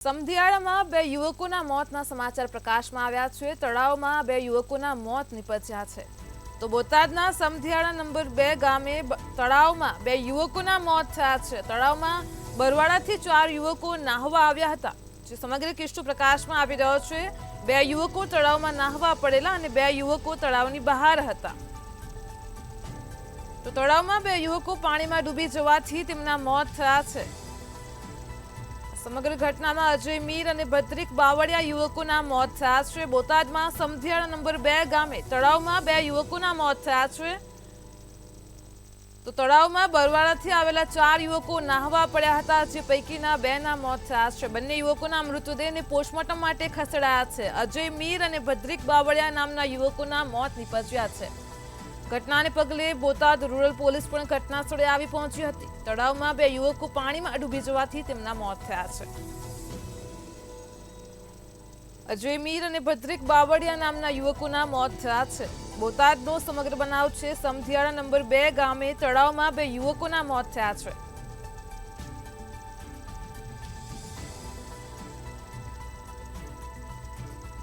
સમધિયાળામાં બે યુવકોના મોતના સમાચાર પ્રકાશમાં આવ્યા છે। તળાવમાં બે યુવકોના મોત નિપજ્યા છે। તો બોટાદના સમધિયાળા નંબર 2 ગામે તળાવમાં બે યુવકોના મોત થયા છે। તળાવમાં બરવાડાથી 4 યુવકો નાહવા આવ્યા હતા। જે સમગ્ર કિસ્સો પ્રકાશમાં આવી રહ્યો છે। બે યુવકો તળાવમાં નાહવા પડેલા અને બે યુવકો તળાવની બહાર હતા। તો તળાવમાં બે યુવકો પાણીમાં ડૂબી જવાથી તેમના મોત થયા છે। સમગ્ર ઘટનામાં અજય મીર અને ભદ્રિક બાવળિયા યુવકોના મોત થયા છે। બોટાદમાં સમધિયાળા નંબર 2 ગામે તળાવમાં બે યુવકોના મોત થયા છે। તો તળાવમાં બરવાડાથી આવેલા 4 યુવકો નાહવા પડ્યા હતા, જે પૈકીના 2ના મોત થયા છે। બંને યુવકોના મૃતદેહને પોસ્ટમોર્ટમ માટે ખસેડાયા છે। અજય મીર અને ભદ્રિક બાવળિયા નામના યુવકોના મોત નિપજ્યા છે। ઘટનાને પગલે બોટાદ રૂરલ પોલીસ પણ ઘટના સ્થળે આવી પહોંચી હતી। તળાવમાં બે યુવકો પાણીમાં ડૂબી જવાથી તેમના મોત થયા છે। અજય મીર અને ભદ્રિક બાવળિયા નામના યુવકોના મોત થયા છે। બોટાદનો સમગ્ર બનાવ છે। સમધિયાળા નંબર 2 ગામે તળાવમાં બે યુવકોના મોત થયા છે।